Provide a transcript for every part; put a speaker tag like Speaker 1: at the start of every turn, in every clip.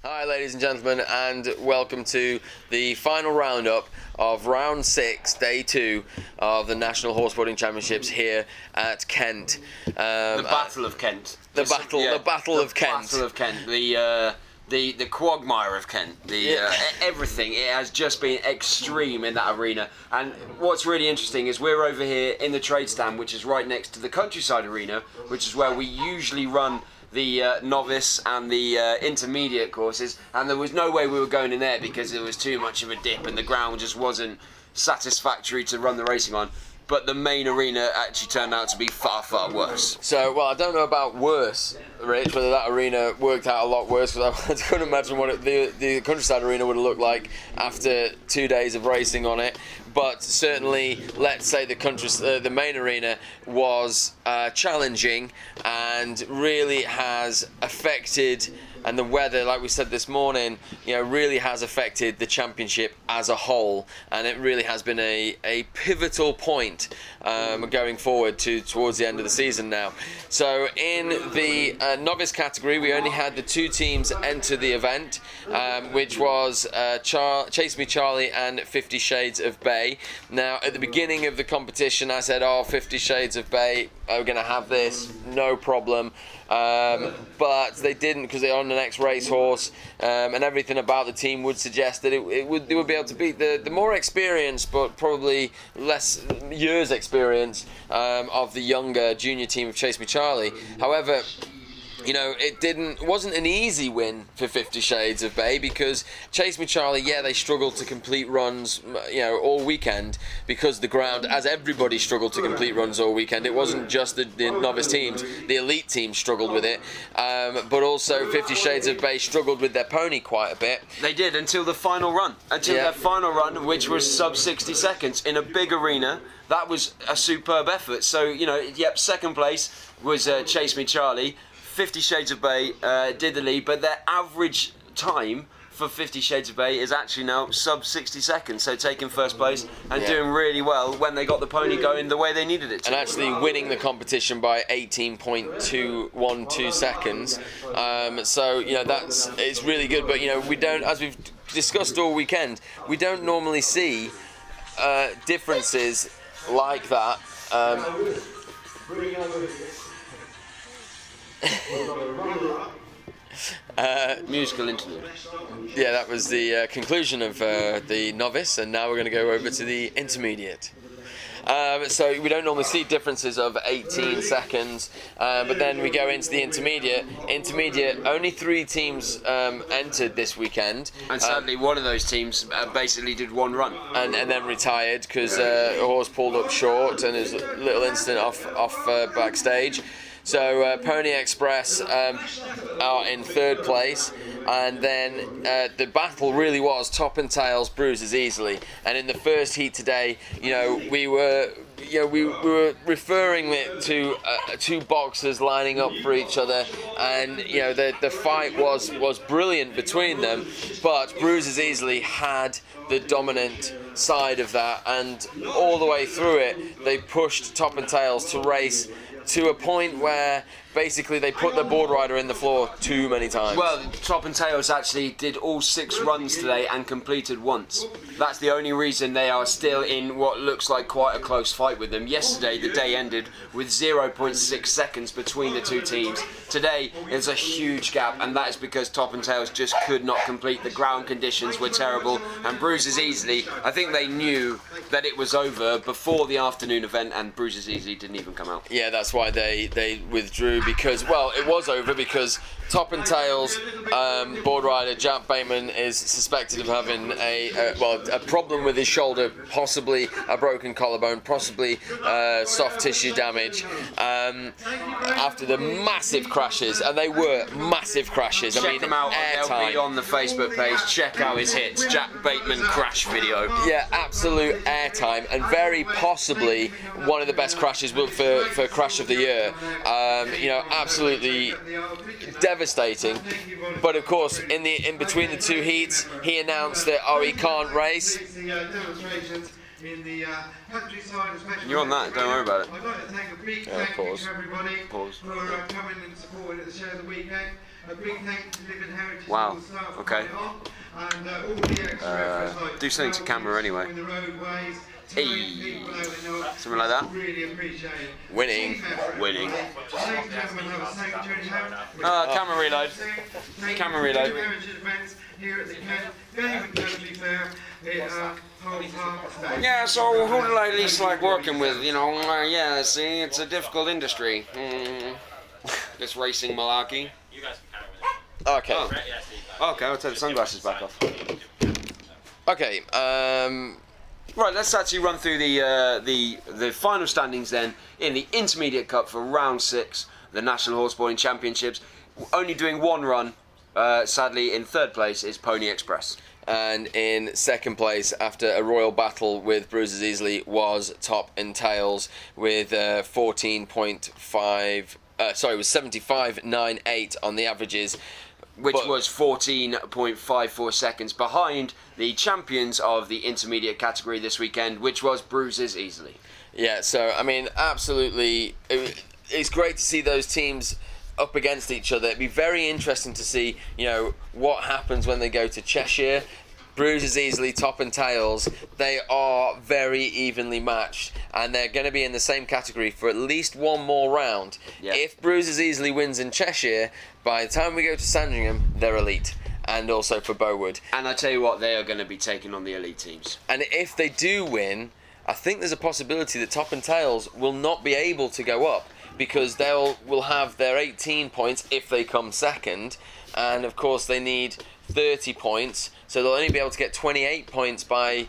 Speaker 1: Hi ladies and gentlemen, and welcome to the final roundup of round 6, day 2 of the National Horseboarding Championships here at Kent.
Speaker 2: The Battle of Kent.
Speaker 1: The Battle of Kent.
Speaker 2: Battle of Kent. The quagmire of Kent. Everything. It has just been extreme in that arena. And what's really interesting is we're over here in the trade stand, which is right next to the Countryside Arena, which is where we usually run the novice and the intermediate courses, and there was no way we were going in there because it was too much of a dip and the ground just wasn't satisfactory to run the racing on. But the main arena actually turned out to be far, far worse.
Speaker 1: So, well, I don't know about worse, Rich, whether that arena worked out a lot worse, because I couldn't imagine what the Countryside Arena would have looked like after 2 days of racing on it. But certainly, let's say the main arena was challenging and really has affected, and the weather, like we said this morning, really has affected the championship as a whole, and it really has been a pivotal point going forward towards the end of the season now. So in the novice category, we only had the 2 teams enter the event, which was Chase Me Charlie and 50 Shades of Bay. Now, at the beginning of the competition, I said, oh, 50 Shades of Bay, we're going to have this, no problem. But they didn't, because they're on the next racehorse, and everything about the team would suggest that they would be able to beat the more experienced, but probably less years experience of the younger junior team of Chase Me Charlie. However, it wasn't an easy win for 50 Shades of Bay, because Chase Me Charlie, they struggled to complete runs, all weekend, because the ground, as everybody struggled to complete runs all weekend. It wasn't just the novice teams, the elite teams struggled with it, but also 50 Shades of Bay struggled with their pony quite a bit.
Speaker 2: They did until the final run, their final run, which was sub 60 seconds in a big arena. That was a superb effort. So, second place was Chase Me Charlie. 50 Shades of Bay did the lead, but their average time for 50 Shades of Bay is actually now sub 60 seconds, so taking first place and doing really well when they got the pony going the way they needed it to.
Speaker 1: And actually winning the competition by 18.212 seconds. So, it's really good, but, we don't, as we've discussed all weekend, we don't normally see differences like that.
Speaker 2: Musical interlude.
Speaker 1: Yeah, that was the conclusion of the novice, and now we're going to go over to the intermediate. So we don't normally see differences of 18 seconds, but then we go into the intermediate. Only 3 teams entered this weekend.
Speaker 2: And sadly, one of those teams basically did one run.
Speaker 1: And then retired because a horse pulled up short, and there's a little incident off backstage. So Pony Express are in 3rd place, and then the battle really was top and tails, bruises easily. And in the first heat today, we were referring it to 2 boxers lining up for each other, and the fight was brilliant between them, but Bruises Easily had the dominant side of that, and all the way through it they pushed Top and Tails to race to a point where basically they put the board rider in the floor too many times.
Speaker 2: Well, Top and Tails actually did all 6 runs today and completed once. That's the only reason they are still in what looks like quite a close fight with them. Yesterday, the day ended with 0.6 seconds between the 2 teams. Today, there's a huge gap, and that is because Top and Tails just could not complete. The ground conditions were terrible, and Bruises Easily, I think they knew that it was over before the afternoon event, and Bruises Easily didn't even come out.
Speaker 1: Yeah, that's why they withdrew, because, well, it was over because Top and Tails board rider Jack Bateman is suspected of having a problem with his shoulder, possibly a broken collarbone, possibly soft tissue damage, after the massive crashes, and they were massive crashes.
Speaker 2: Check them out, they'll be on the Facebook page. Check out his hits, Jack Bateman crash video.
Speaker 1: Yeah, absolute airtime, and very possibly one of the best crashes for Crash of the Year. Absolutely devastating. But of course, in between the 2 heats, he announced that he can't race.
Speaker 3: in the countryside, especially.
Speaker 2: You're on that, don't worry about it.
Speaker 3: I'd like to thank a big thank you to everybody for coming and supporting at the show of the weekend. A big thank you to Living Heritage School staff for coming on, and all the extra efforts like
Speaker 2: do something to camera anyway.
Speaker 3: the roadways,
Speaker 2: Hey, something like that.
Speaker 3: really appreciate it.
Speaker 1: Winning.
Speaker 2: Winning.
Speaker 3: Safe gentlemen, have a safe journey home.
Speaker 2: Camera reload. Camera reload.
Speaker 3: Here at the Game and Country Fair at Holmes Harbour.
Speaker 2: Yeah, so who do I least like working with? You know, yeah, see, it's a difficult industry. This racing malarkey.
Speaker 1: Okay.
Speaker 2: Oh. Okay, I'll take the sunglasses back off.
Speaker 1: Okay.
Speaker 2: Right, let's actually run through the final standings then in the Intermediate Cup for round 6, the National Horseboarding Championships. Only doing one run, sadly, in 3rd place is Pony Express.
Speaker 1: And in 2nd place, after a royal battle with Bruises Easily, was Top and Tails with 14.5. Sorry, it was 75.98 on the averages.
Speaker 2: Which was 14.54 seconds behind the champions of the intermediate category this weekend, which was Bruises Easily.
Speaker 1: Yeah, so, I mean, absolutely, it's great to see those teams up against each other. It'd be very interesting to see, you know, what happens when they go to Cheshire. Bruises Easily, Top and Tails, they are very evenly matched, and they're going to be in the same category for at least one more round.
Speaker 2: Yeah.
Speaker 1: If Bruises Easily wins in Cheshire, by the time we go to Sandringham, they're elite, and also for Bowood.
Speaker 2: And I tell you what, they are going to be taking on the elite teams.
Speaker 1: And if they do win, I think there's a possibility that Top and Tails will not be able to go up, because will have their 18 points if they come second, and of course they need 30 points, so they'll only be able to get 28 points by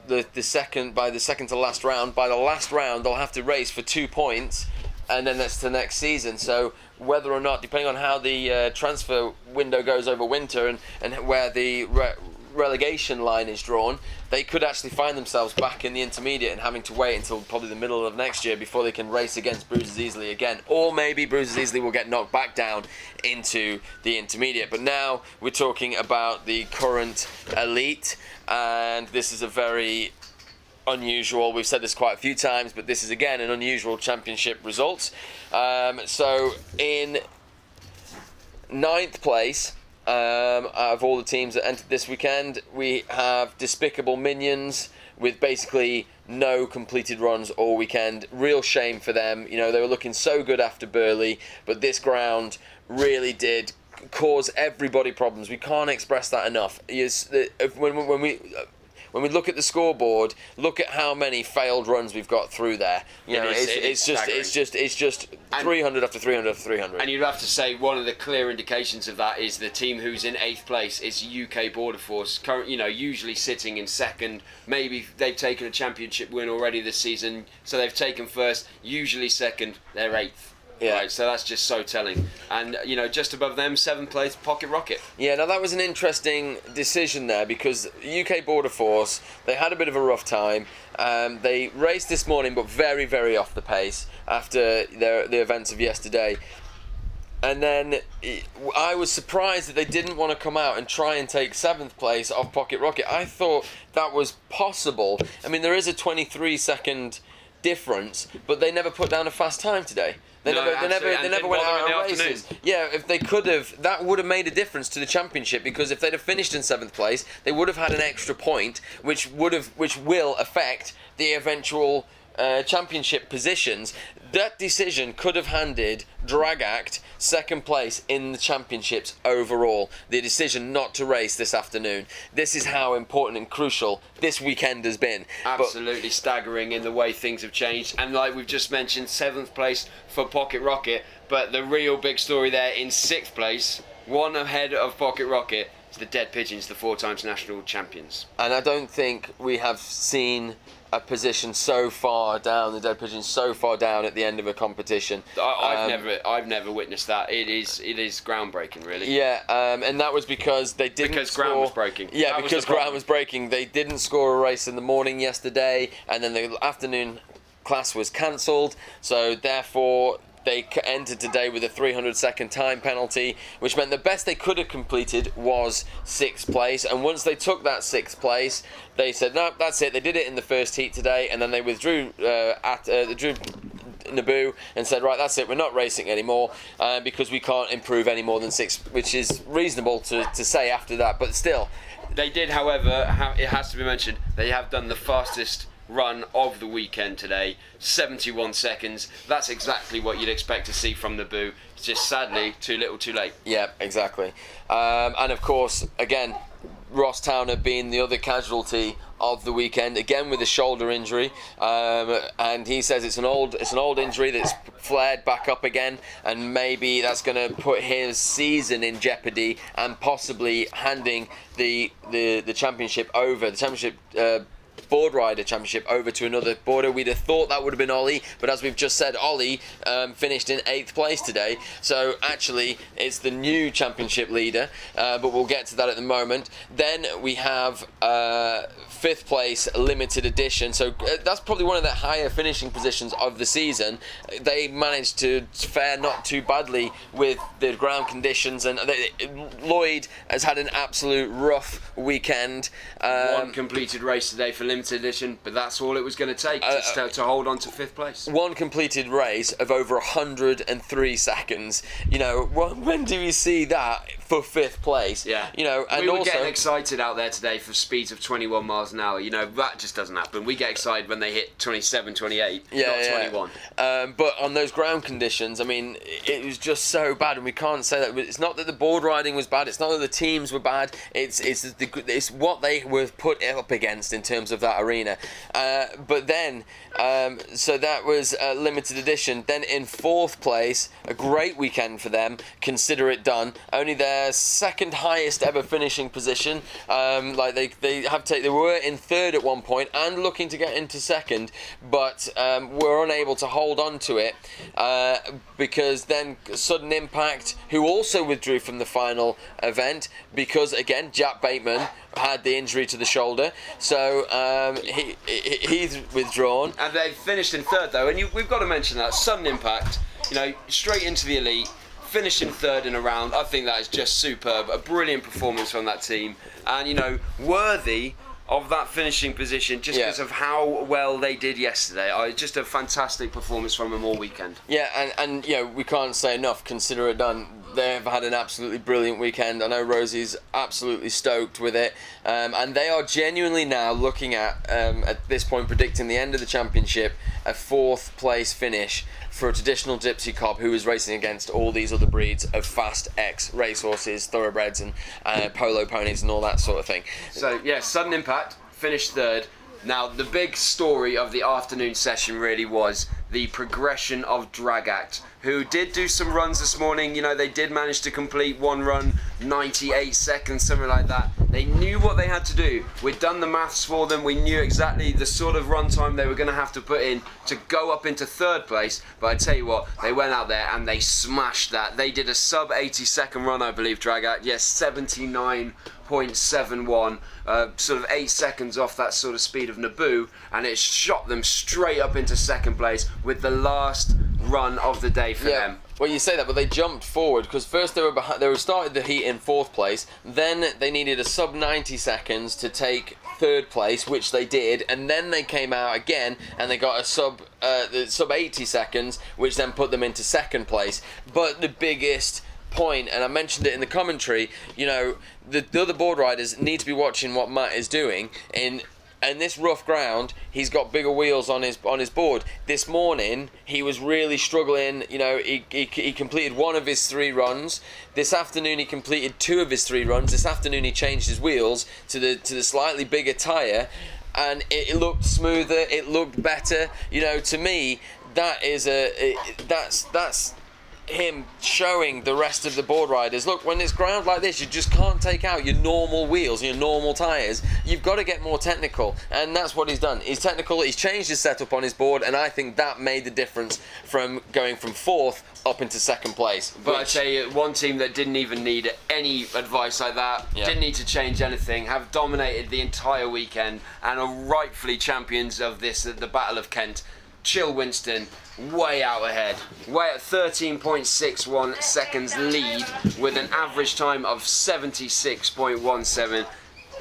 Speaker 1: the second to last round. By the last round, they'll have to race for 2 points, and then that's the next season. So whether or not, depending on how the transfer window goes over winter and where the relegation line is drawn, they could actually find themselves back in the intermediate and having to wait until probably the middle of next year before they can race against Bruises Easily again. Or maybe Bruises Easily will get knocked back down into the intermediate. But now we're talking about the current elite, and this is a very unusual, we've said this quite a few times, but this is again an unusual championship result. So in 9th place, out of all the teams that entered this weekend, we have Despicable Minions with basically no completed runs all weekend. Real shame for them. You know, they were looking so good after Burley, but this ground really did cause everybody problems. We can't express that enough. When we look at the scoreboard, look at how many failed runs we've got through there. You know, it's just 300 after 300 after 300.
Speaker 2: And you'd have to say one of the clear indications of that is the team who's in 8th place is UK Border Force, usually sitting in 2nd. Maybe they've taken a championship win already this season, so they've taken 1st, usually 2nd, they're 8th.
Speaker 1: Yeah.
Speaker 2: Right, so that's just so telling. And, you know, just above them, 7th place, Pocket Rocket.
Speaker 1: Yeah, now that was an interesting decision there, because UK Border Force, they had a bit of a rough time. They raced this morning, but very, very off the pace after the events of yesterday. And then I was surprised that they didn't want to come out and try and take 7th place off Pocket Rocket. I thought that was possible. I mean, there is a 23-second difference, but they never put down a fast time today. They never went out on races. Yeah, if they could have, that would have made a difference to the championship, because if they'd have finished in 7th place, they would have had an extra point, which will affect the eventual championship positions. That decision could have handed Drag Act 2nd place in the championships overall. The decision not to race this afternoon. This is how important and crucial this weekend has been.
Speaker 2: Absolutely staggering in the way things have changed. And like we've just mentioned, 7th place for Pocket Rocket. But the real big story there in 6th place, one ahead of Pocket Rocket, is the Dead Pigeons, the 4 times national champions.
Speaker 1: And I don't think we have seen a position so far down, the Dead Pigeons so far down at the end of a competition.
Speaker 2: I've never witnessed that. It is groundbreaking, really.
Speaker 1: Yeah, and that was because they didn't
Speaker 2: ground was breaking.
Speaker 1: Yeah, because ground was breaking. They didn't score a race in the morning yesterday, and then the afternoon class was cancelled. So therefore, they entered today with a 300-second time penalty, which meant the best they could have completed was 6th place. And once they took that 6th place, they said, no, that's it. They did it in the first heat today, and then they withdrew Naboo and said, right, that's it, we're not racing anymore because we can't improve any more than 6, which is reasonable to say after that, but still.
Speaker 2: They did, however, it has to be mentioned, they have done the fastest run of the weekend today, 71 seconds. That's exactly what you'd expect to see from Naboo. It's just sadly too little too late.
Speaker 1: Yeah, exactly. And of course, again, Ross Towner being the other casualty of the weekend, again with a shoulder injury, and he says it's an old injury that's flared back up again, and maybe that's going to put his season in jeopardy and possibly handing the championship over, the championship board rider championship over to another boarder. We'd have thought that would have been Ollie, but as we've just said, Ollie finished in 8th place today, so actually it's the new championship leader, but we'll get to that at the moment. Then we have 5th place limited edition, so that's probably one of the higher finishing positions of the season. They managed to fare not too badly with the ground conditions, and Lloyd has had an absolute rough weekend.
Speaker 2: One completed race today for limited edition, but that's all it was going to take to hold on to 5th place.
Speaker 1: One completed race of over 103 seconds. You know, when do we see that for 5th place?
Speaker 2: Yeah.
Speaker 1: You know, and
Speaker 2: we were
Speaker 1: also
Speaker 2: getting excited out there today for speeds of 21 miles an hour. You know, that just doesn't happen. We get excited when they hit 27, 28, not 21.
Speaker 1: But on those ground conditions, I mean, it was just so bad, and we can't say that. It's not that the board riding was bad. It's not that the teams were bad. It's what they were put up against in terms of that arena. But then, so that was a limited edition. Then in 4th place, a great weekend for them. Consider it done. Only their 2nd highest ever finishing position. Like they were in 3rd at one point and looking to get into 2nd, but were unable to hold on to it because then Sudden Impact, who also withdrew from the final event because again Jack Bateman had the injury to the shoulder, so he's withdrawn.
Speaker 2: And they finished in 3rd though, and we've got to mention that Sudden Impact, you know, straight into the elite, finished in 3rd in a round. I think that is just superb, a brilliant performance from that team, and you know, worthy of that finishing position just because of how well they did yesterday. Just a fantastic performance from them all weekend.
Speaker 1: Yeah, and you know, we can't say enough, consider it done. They've had an absolutely brilliant weekend. I know Rosie's absolutely stoked with it, and they are genuinely now looking at this point, predicting the end of the championship, a 4th place finish for a traditional gypsy cob who is racing against all these other breeds of fast X racehorses, thoroughbreds and polo ponies and all that sort of thing.
Speaker 2: So yeah, Sudden Impact finished 3rd. Now the big story of the afternoon session really was the progression of Drag Act, who did do some runs this morning. You know, they did manage to complete one run, 98 seconds, something like that. They knew what they had to do. We'd done the maths for them. We knew exactly the sort of run time they were going to have to put in to go up into 3rd place. But I tell you what, they went out there and they smashed that. They did a sub 80-second run, I believe, Drag Act. Yes, 79.71, sort of 8 seconds off that sort of speed of Naboo, and it shot them straight up into 2nd place with the last run of the day for them.
Speaker 1: Well, you say that, but they jumped forward because first they were behind, they started the heat in 4th place. Then they needed a sub 90 seconds to take 3rd place, which they did, and then they came out again and they got a sub 80 seconds, which then put them into 2nd place. But the biggest point, and I mentioned it in the commentary, you know, the other board riders need to be watching what Matt is doing in this rough ground. He's got bigger wheels on his board. This morning he was really struggling. You know, he completed 1 of his 3 runs. This afternoon he completed 2 of his 3 runs. This afternoon he changed his wheels to the slightly bigger tyre, and it looked smoother. It looked better. You know, to me, that is that's him showing the rest of the board riders, look, when it's ground like this, you just can't take out your normal wheels, your normal tyres. You've got to get more technical, and that's what he's done. He's technical, he's changed his setup on his board, and I think that made the difference from going from 4th up into 2nd place.
Speaker 2: But I tell you, one team that didn't even need any advice like that, didn't need to change anything, have dominated the entire weekend, and are rightfully champions of this, the Battle of Kent. Chill Winston way out ahead, way at 13.61 seconds lead with an average time of 76.17.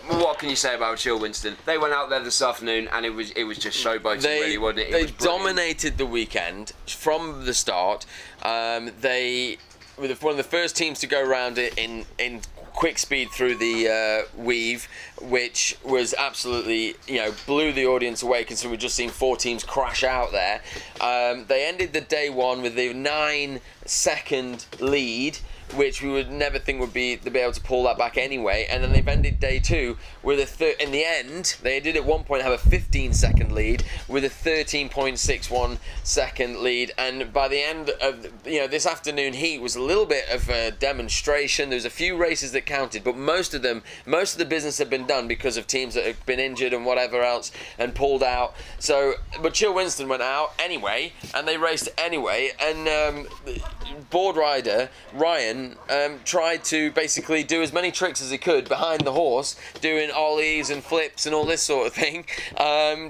Speaker 2: What can you say about Chill Winston? They went out there this afternoon and it was just showboating, really, wasn't it?
Speaker 1: They dominated the weekend from the start. They were one of the first teams to go around it in quick speed through the weave, which was absolutely, blew the audience away, considering we've just seen 4 teams crash out there. They ended the day one with a 9-second lead, which we would never think would be able to pull that back anyway. And then they've ended day 2 with in the end, they did at one point have a 15-second lead with a 13.61 second lead. And by the end of this afternoon heat was a little bit of a demonstration. There was a few races that counted, but most of the business had been done because of teams that had been injured and whatever else and pulled out. So, but Chill Winston went out anyway, and they raced anyway. And board rider Ryan tried to basically do as many tricks as he could behind the horse, doing ollies and flips and all this sort of thing,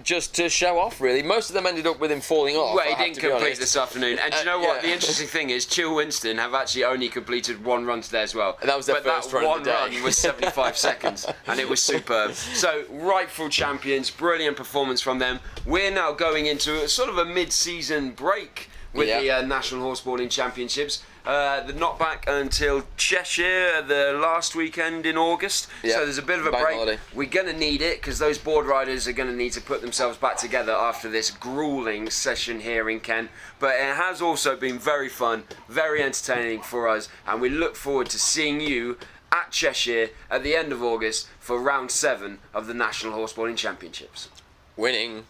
Speaker 1: just to show off, really. Most of them ended up with him falling off.
Speaker 2: Well, he didn't complete this afternoon. And do you know what? The interesting thing is, Chill Winston have actually only completed 1 run today as well.
Speaker 1: And that was their first run of the day.
Speaker 2: But that 1 run was 75 seconds, and it was superb. So, rightful champions, brilliant performance from them. We're now going into sort of a mid-season break with the National Horseboarding Championships. They're not back until Cheshire the last weekend in August, so there's a bit of a break.
Speaker 1: Holiday.
Speaker 2: We're going to need it because those board riders are going to need to put themselves back together after this gruelling session here in Kent. But it has also been very fun, very entertaining for us, and we look forward to seeing you at Cheshire at the end of August for round 7 of the National Horseboarding Championships.
Speaker 1: Winning.